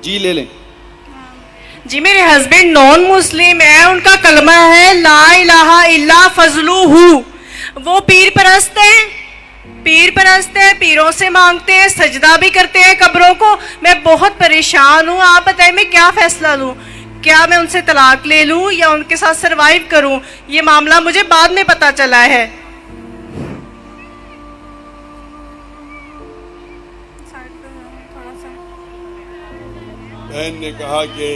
جی لے لیں. جی میرے ہسبینڈ نان مسلم ہے, ان کا کلمہ ہے لا الہ الا فضلو ہو. وہ پیر پرست ہیں, پیروں سے مانگتے ہیں, سجدہ بھی کرتے ہیں قبروں کو. میں بہت پریشان ہوں, آپ بتائیں میں کیا فیصلہ لوں؟ کیا میں ان سے طلاق لے لوں یا ان کے ساتھ سروائیو کروں؟ یہ معاملہ مجھے بعد میں پتا چلا ہے. بہن نے کہا کہ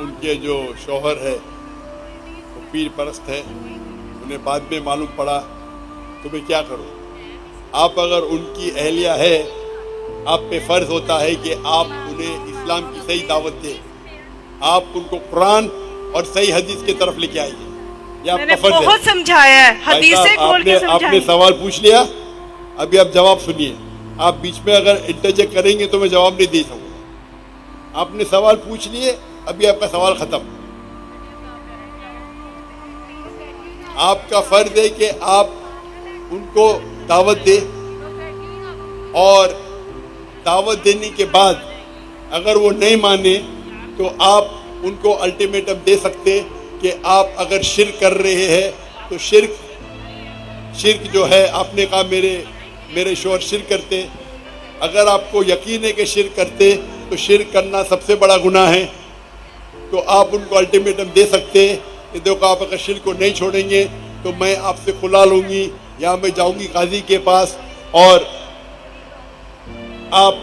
ان کے جو شوہر ہے وہ پیر پرست ہے, انہیں بعد میں معلوم پڑا, تو میں کیا کروں؟ آپ اگر ان کی اہلیہ ہے, آپ پہ فرض ہوتا ہے کہ آپ انہیں اسلام کی صحیح دعوت دیں, آپ ان کو قرآن اور صحیح حدیث کی طرف لے کے آئیے. یہ آپ کا فرض ہے. بہت سمجھایا ہے, حدیثیں کھول کے آپ نے سوال پوچھ لیا, ابھی آپ جواب سنیے. آپ بیچ میں اگر انٹرجیکٹ کریں گے تو میں جواب نہیں دے سکوں گا. آپ نے سوال پوچھ لیے, ابھی آپ کا سوال ختم. آپ کا فرض ہے کہ آپ ان کو دعوت دیں, اور دعوت دینے کے بعد اگر وہ نہیں مانے تو آپ ان کو الٹیمیٹم دے سکتے کہ آپ اگر شرک کر رہے ہیں تو شرک جو ہے, آپ نے کہا میرے شوہر شرک کرتے, اگر آپ کو یقین ہے کہ شرک کرتے تو شرک کرنا سب سے بڑا گناہ ہے, تو آپ ان کو الٹیمیٹم دے سکتے کہ دیکھو آپ اگر شرک کو نہیں چھوڑیں گے تو میں آپ سے کھلا لوں گی, یا میں جاؤں گی قاضی کے پاس اور آپ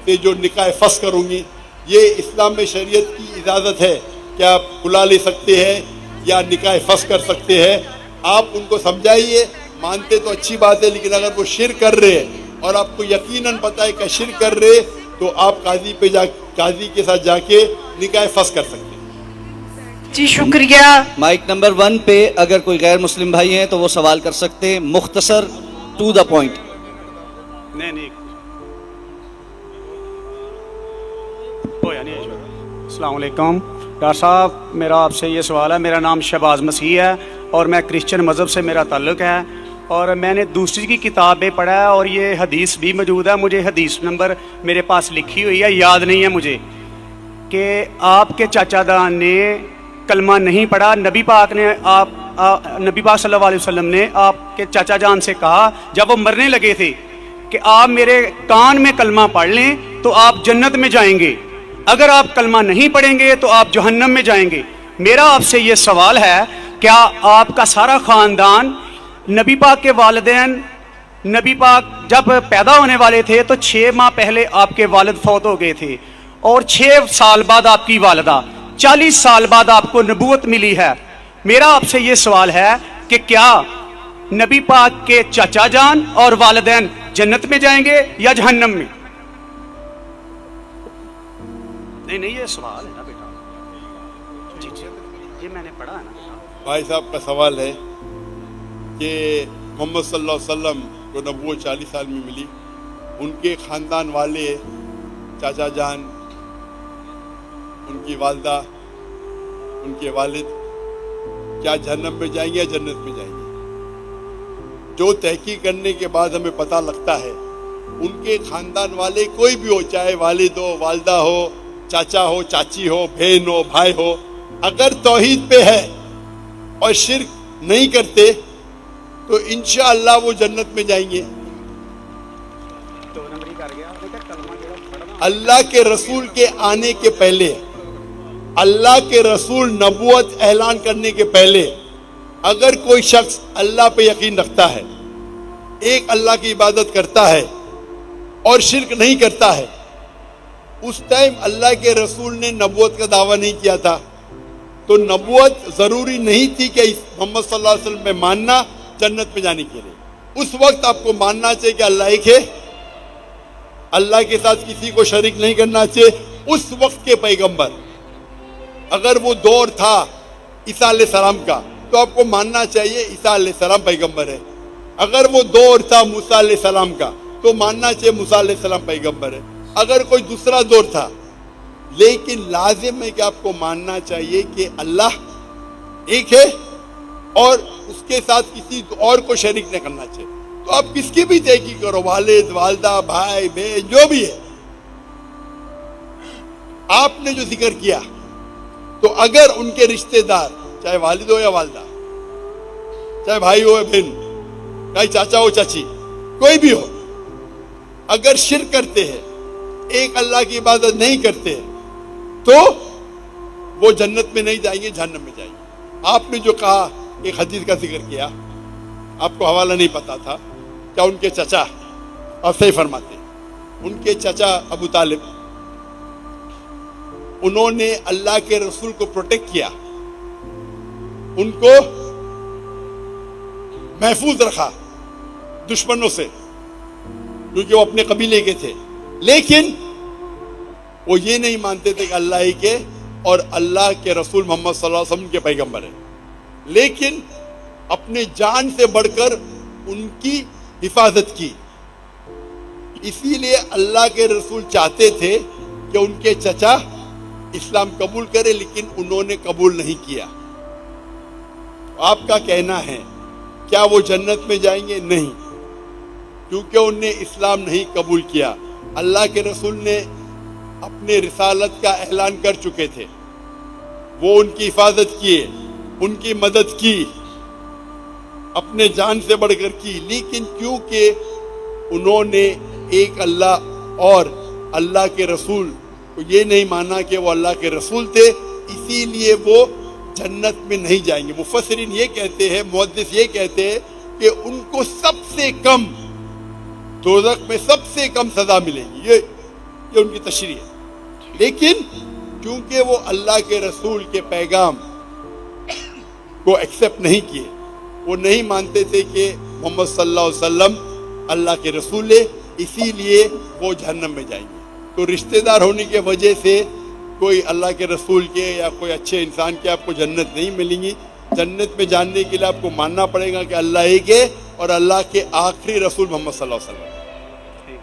سے جو نکاح فسخ کروں گی. یہ اسلام میں شریعت کی اجازت ہے کہ آپ کھلا لے سکتے ہیں یا نکاح فسخ کر سکتے ہیں. آپ ان کو سمجھائیے, مانتے تو اچھی بات ہے, لیکن اگر وہ شرک کر رہے ہیں اور آپ کو یقیناً پتہ ہے کہ شرک کر رہے تو آپ قاضی کے ساتھ جا کے نکاح فسخ کر سکتے ہیں. جی شکریہ. مائک نمبر 1 پہ اگر کوئی غیر مسلم بھائی ہیں تو وہ سوال کر سکتے ہیں, مختصر ٹو دا پوائنٹ. نہیں السلام علیکم ڈاکٹر صاحب, میرا آپ سے یہ سوال ہے. میرا نام شہباز مسیح ہے اور میں کرسچن مذہب سے میرا تعلق ہے, اور میں نے دوسری کی کتابیں پڑھا ہے اور یہ حدیث بھی موجود ہے. مجھے حدیث نمبر میرے پاس لکھی ہوئی ہے, یاد نہیں ہے مجھے, کہ آپ کے چاچا دان نے کلمہ نہیں پڑھا. نبی پاک صلی اللہ علیہ وسلم نے آپ کے چاچا جان سے کہا جب وہ مرنے لگے تھے کہ آپ میرے کان میں کلمہ پڑھ لیں تو آپ جنت میں جائیں گے, اگر آپ کلمہ نہیں پڑھیں گے تو آپ جہنم میں جائیں گے. میرا آپ سے یہ سوال ہے, کیا آپ کا سارا خاندان, نبی پاک کے والدین, نبی پاک جب پیدا ہونے والے تھے تو 6 ماہ پہلے آپ کے والد فوت ہو گئے تھے, اور 6 سال بعد آپ کی والدہ, 40 سال بعد آپ کو نبوت ملی ہے. میرا آپ سے یہ سوال ہے کہ کیا نبی پاک کے چچا جان اور والدین جنت میں جائیں گے یا جہنم میں؟ نہیں یہ سوال ہے نا بیٹا. جی یہ میں نے پڑھا ہے نا. بھائی صاحب کا سوال ہے کہ محمد صلی اللہ علیہ وسلم کو نبوت 40 سال میں ملی, ان کے خاندان والے, چاچا جان, ان کی والدہ, ان کے والد کیا جہنم میں جائیں گے یا جنت میں جائیں گے؟ جو تحقیق کرنے کے بعد ہمیں پتہ لگتا ہے ان کے خاندان والے کوئی بھی ہو, چاہے والد ہو, والدہ ہو, چاچا ہو, چاچی ہو, بہن ہو, بھائی ہو, اگر توحید پہ ہے اور شرک نہیں کرتے تو انشاءاللہ وہ جنت میں جائیں گے. اللہ کے رسول کے آنے کے پہلے, اللہ کے رسول نبوت اعلان کرنے کے پہلے اگر کوئی شخص اللہ پہ یقین رکھتا ہے, ایک اللہ کی عبادت کرتا ہے اور شرک نہیں کرتا ہے, اس ٹائم اللہ کے رسول نے نبوت کا دعویٰ نہیں کیا تھا, تو نبوت ضروری نہیں تھی کہ محمد صلی اللہ علیہ وسلم میں ماننا جنت میں جانے کے لیے. اس وقت آپ کو ماننا چاہیے کہ اللہ ایک ہے, اللہ کے ساتھ کسی کو شریک نہیں کرنا چاہیے. اس وقت کے پیغمبر, اگر وہ دور تھا عیسیٰ علیہ السلام کا تو آپ کو ماننا چاہیے عیسیٰ علیہ السلام پیغمبر ہے. اگر وہ دور تھا موسیٰ علیہ السلام کا تو ماننا چاہیے موسیٰ علیہ السلام پیغمبر ہے. اگر کوئی دوسرا دور تھا, لیکن لازم ہے کہ آپ کو ماننا چاہیے کہ اللہ ایک ہے اور اس کے ساتھ کسی اور کو شریک نہیں کرنا چاہیے. تو آپ کس کی بھی تحقیق کرو, والد, والدہ, بھائی, بہن, جو بھی ہے, آپ نے جو ذکر کیا تو اگر ان کے رشتہ دار چاہے والد ہو یا والدہ, چاہے بھائی ہو یا بہن, چاہے چاچا ہو چاچی, کوئی بھی ہو, اگر شرک کرتے ہیں, ایک اللہ کی عبادت نہیں کرتے تو وہ جنت میں نہیں جائیں گے, جہنم میں جائیں گے. آپ نے جو کہا, ایک حدیث کا ذکر کیا, آپ کو حوالہ نہیں پتا تھا کیا ان کے چچا, آپ صحیح فرماتے, ان کے چچا ابو طالب, انہوں نے اللہ کے رسول کو پروٹیکٹ کیا, ان کو محفوظ رکھا دشمنوں سے, کیونکہ وہ اپنے قبیلے کے تھے. لیکن وہ یہ نہیں مانتے تھے کہ اللہ ہی کے اور اللہ کے رسول محمد صلی اللہ علیہ وسلم کے پیغمبر ہیں, لیکن اپنے جان سے بڑھ کر ان کی حفاظت کی. اسی لیے اللہ کے رسول چاہتے تھے کہ ان کے چچا اسلام قبول کرے, لیکن انہوں نے قبول نہیں کیا. آپ کا کہنا ہے کیا وہ جنت میں جائیں گے؟ نہیں, کیونکہ انہوں نے اسلام نہیں قبول کیا. اللہ کے رسول نے اپنے رسالت کا اعلان کر چکے تھے, وہ ان کی حفاظت کیے, ان کی مدد کی, اپنے جان سے بڑھ کر کی. لیکن کیونکہ انہوں نے ایک اللہ اور اللہ کے رسول کو یہ نہیں مانا کہ وہ اللہ کے رسول تھے, اسی لیے وہ جنت میں نہیں جائیں گے. مفسرین یہ کہتے ہیں, محدث یہ کہتے ہیں کہ ان کو سب سے کم دوزخ میں سب سے کم سزا ملے گی, یہ ان کی تشریح ہے. لیکن کیونکہ وہ اللہ کے رسول کے پیغام کو ایکسیپٹ نہیں کیے, وہ نہیں مانتے تھے کہ محمد صلی اللہ علیہ وسلم اللہ کے رسول ہے, اسی لیے وہ جہنم میں جائیں گے. تو رشتہ دار ہونے کی وجہ سے کوئی اللہ کے رسول کے یا کوئی اچھے انسان کے آپ کو جنت نہیں ملیں گی. جنت میں جاننے کے لیے آپ کو ماننا پڑے گا کہ اللہ ایک ہے اور اللہ کے آخری رسول محمد صلی اللہ علیہ وسلم.